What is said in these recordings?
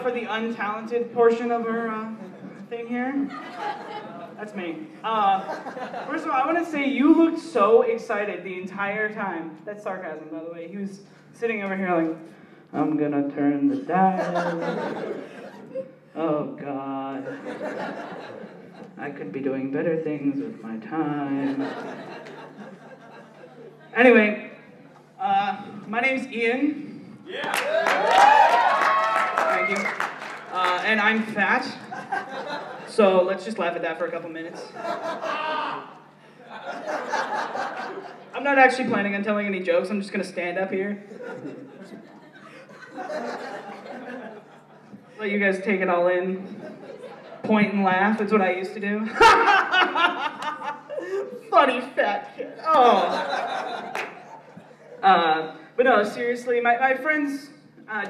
for the untalented portion of our thing here. That's me. First of all, I want to say you looked so excited the entire time. That's sarcasm, by the way. He was sitting over here like, I'm gonna turn the dial. Oh, God. I could be doing better things with my time. Anyway, my name's Ian. Yeah. Thank you. And I'm fat. So let's just laugh at that for a couple minutes. I'm not actually planning on telling any jokes. I'm just gonna stand up here. Let you guys take it all in. Point and laugh. That's what I used to do. Funny fat kid. Oh. But no, seriously, my friends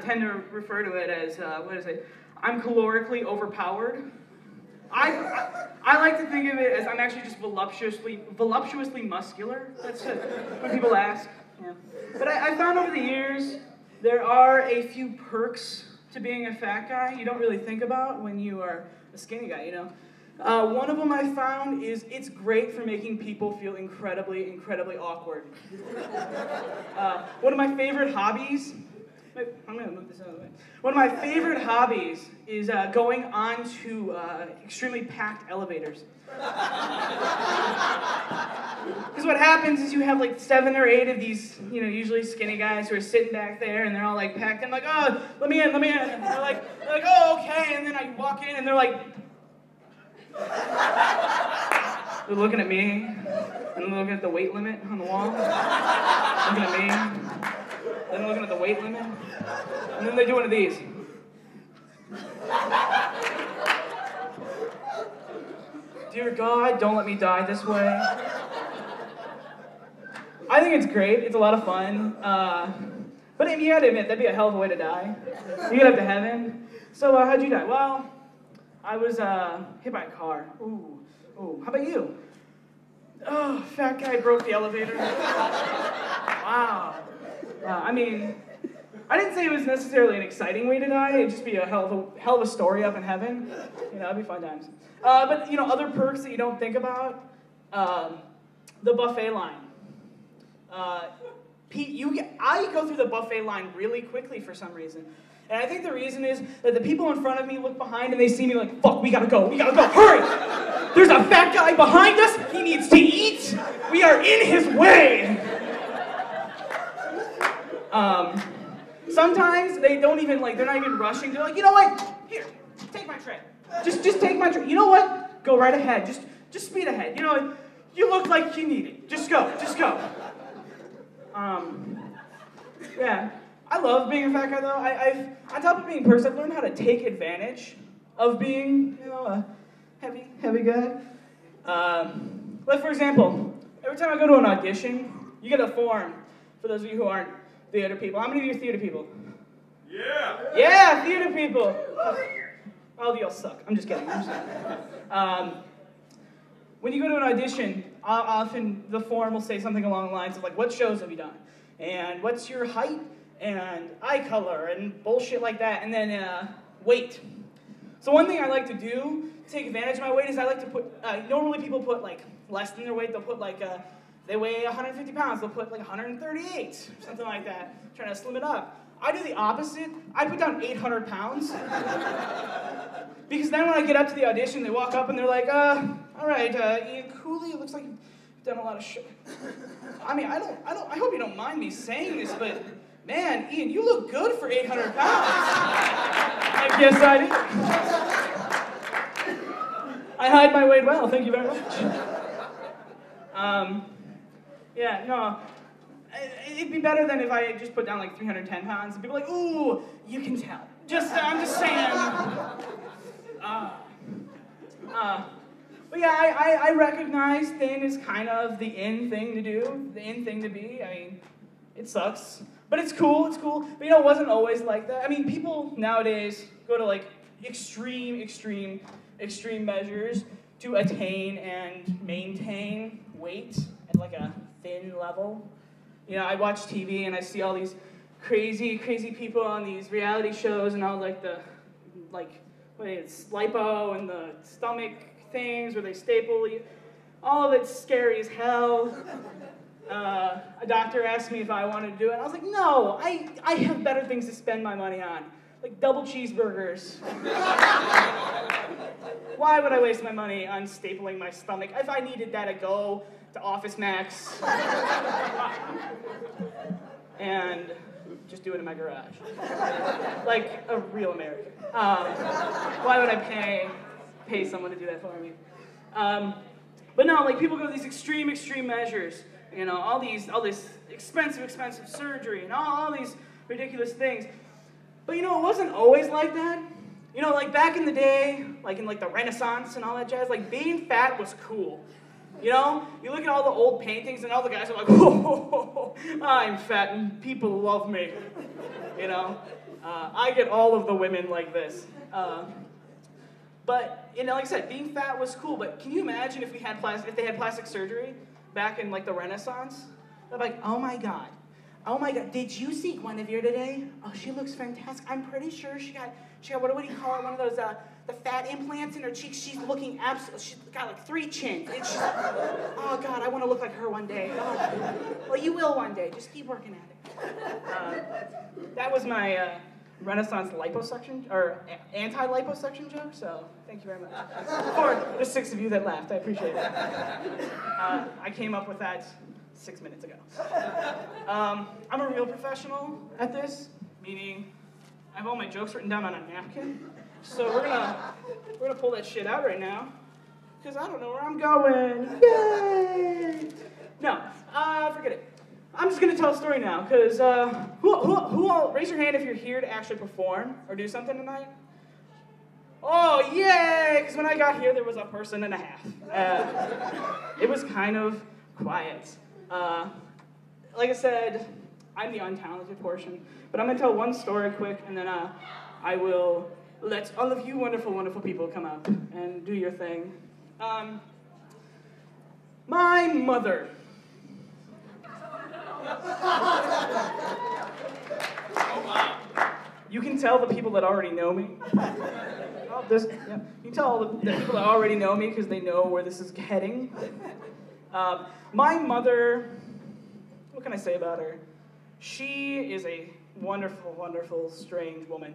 tend to refer to it as, what is it? I'm calorically overpowered. I like to think of it as I'm actually just voluptuously muscular. That's it, when people ask. Yeah. But I found over the years, there are a few perks to being a fat guy you don't really think about when you are a skinny guy, you know? One of them I found is it's great for making people feel incredibly, incredibly awkward. One of my favorite hobbies, I'm gonna move this out of the way. One of my favorite hobbies is going on to extremely packed elevators. Because what happens is you have like 7 or 8 of these, you know, usually skinny guys who are sitting back there and they're all like packed. I'm like, oh, let me in. And they're like, oh, okay. And then I walk in and they're like, they're looking at me and they're looking at the weight limit on the wall. Looking at me. Then they're looking at the weight limit. And then they do one of these. Dear God, don't let me die this way. I think it's great. It's a lot of fun. But I mean, you gotta admit, that'd be a hell of a way to die. You get up to heaven. So how'd you die? Well, I was hit by a car. Ooh. How about you? Oh, fat guy broke the elevator. Wow. I mean, I didn't say it was necessarily an exciting way to die. It'd just be a hell of a story up in heaven. You know, it'd be fun times. But you know, other perks that you don't think about, the buffet line. I go through the buffet line really quickly for some reason. And I think the reason is that the people in front of me look behind and they see me like, fuck, we gotta go, hurry! There's a fat guy behind us, he needs to eat, we are in his way! Sometimes they don't even they're not even rushing, they're like, you know what, here, take my tray. Just take my tray, you know what, go right ahead, just speed ahead, you know, you look like you need it, just go. Yeah. I love being a fat guy though. On top of being perks, I've learned how to take advantage of being, you know, a heavy guy. Like for example, every time I go to an audition, you get a form. For those of you who aren't theater people, how many of you are theater people? Yeah. Yeah, theater people. All of y'all suck. I'm just kidding. When you go to an audition, often the form will say something along the lines of like, what shows have you done? And what's your height? And eye color and bullshit like that, and then weight. So one thing I like to do to take advantage of my weight is I like to put, normally people put like less than their weight, they'll put like, they weigh 150 pounds, they'll put like 138, something like that, trying to slim it up. I do the opposite, I put down 800 pounds. Because then when I get up to the audition, they walk up and they're like, all right, Ian Cooley, it looks like you've done a lot of shit. I mean, I hope you don't mind me saying this, but man, Ian, you look good for 800 pounds. I guess I do. I hide my weight well, thank you very much. Yeah, no. It'd be better than if I just put down like 310 pounds and people are like, ooh, you can tell. I'm just saying. But yeah, I recognize thin is kind of the in thing to do, the in thing to be. I mean, it sucks. But it's cool. But you know, it wasn't always like that. I mean, people nowadays go to like extreme measures to attain and maintain weight at like a thin level. You know, I watch TV and I see all these crazy people on these reality shows and all like the like, it's lipo and the stomach things where they staple you. All of it's scary as hell. A doctor asked me if I wanted to do it. I was like, no, I have better things to spend my money on. Like double cheeseburgers. Why would I waste my money on stapling my stomach? If I needed that, I'd go to Office Max and just do it in my garage. Like a real American. Why would I pay someone to do that for me? But no, like people go to these extreme measures. You know, all this expensive surgery and all these ridiculous things. But you know, it wasn't always like that. You know, like back in the day, like in like the Renaissance and all that jazz, like being fat was cool. You know, you look at all the old paintings and all the guys are like, whoa, I'm fat and people love me. You know, I get all of the women like this. But you know, like I said, being fat was cool. But can you imagine if they had plastic surgery back in like the Renaissance? They're like, oh my God, did you see Guinevere today? Oh, she looks fantastic. I'm pretty sure she got what do you call it? One of those the fat implants in her cheeks. She's looking she's got like 3 chins. Oh God, I want to look like her one day. Oh, well, you will one day. Just keep working at it. That was my Renaissance liposuction, or anti-liposuction joke, so thank you very much. For the 6 of you that laughed, I appreciate it. I came up with that 6 minutes ago. I'm a real professional at this, meaning I have all my jokes written down on a napkin, so we're gonna pull that shit out right now, because I don't know where I'm going. Yay! No, forget it. I'm just gonna tell a story now, because who all, raise your hand if you're here to actually perform or do something tonight. Oh, yay! Because when I got here, there was a person and a half. It was kind of quiet. Like I said, I'm the untalented portion, but I'm gonna tell one story quick, and then I will let all of you wonderful, wonderful people come up and do your thing. My mother. You can tell the people that already know me. You can tell all the people that already know me because they know where this is heading. My mother, what can I say about her? She is a wonderful, wonderful, strange woman.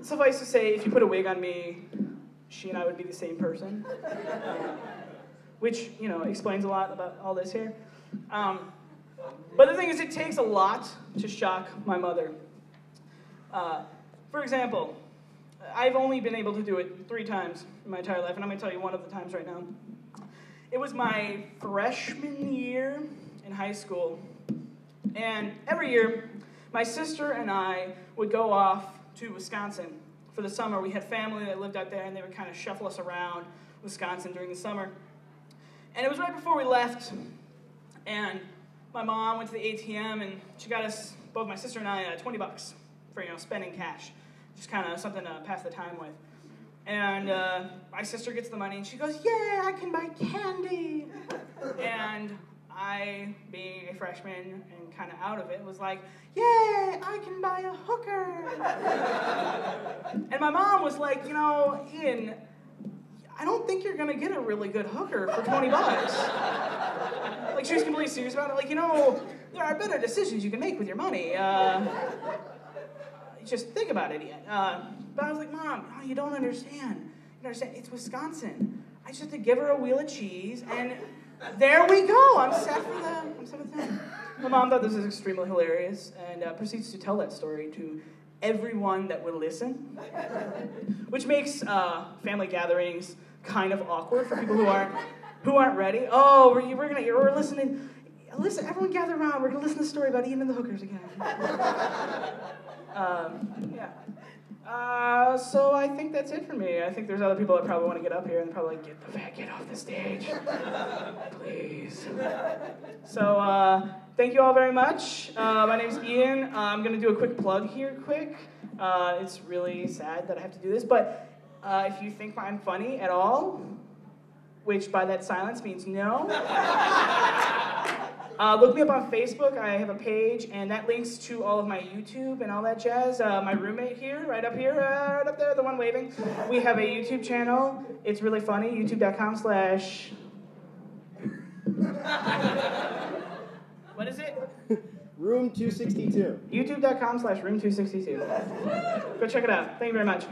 Suffice to say, if you put a wig on me, she and I would be the same person. Which, you know, explains a lot about all this here. But the thing is, it takes a lot to shock my mother. For example, I've only been able to do it 3 times in my entire life, and I'm going to tell you one of the times right now. It was my freshman year in high school, and every year, my sister and I would go off to Wisconsin for the summer. We had family that lived out there, and they would kind of shuffle us around Wisconsin during the summer. And it was right before we left, and my mom went to the ATM, and she got us, both my sister and I, $20 for, you know, spending cash. Just kind of something to pass the time with. And my sister gets the money, and she goes, yeah, I can buy candy. And I, being a freshman and kind of out of it, was like, yeah, I can buy a hooker. And my mom was like, you know, Ian, I don't think you're going to get a really good hooker for $20. Like, she was completely serious about it. Like, you know, there are better decisions you can make with your money. Just think about it, Ian. But I was like, Mom, oh, you don't understand. You don't understand. It's Wisconsin. I just have to give her a wheel of cheese, and there we go. I'm set with them. My mom thought this was extremely hilarious, and proceeds to tell that story to everyone that would listen, which makes family gatherings kind of awkward for people who aren't ready. Oh, we're listening. Listen, everyone gather around. We're gonna listen to the story about Ian and the hookers again. So I think that's it for me. I think there's other people that probably want to get up here and probably like, get off the stage, please. So thank you all very much. My name's Ian. I'm gonna do a quick plug here, It's really sad that I have to do this, but if you think I'm funny at all, which by that silence means no, Look me up on Facebook. I have a page, and that links to all of my YouTube and all that jazz. My roommate here, right up right up there, the one waving. We have a YouTube channel. It's really funny. YouTube.com/ What is it? Room 262. YouTube.com/ Room 262. Go check it out. Thank you very much.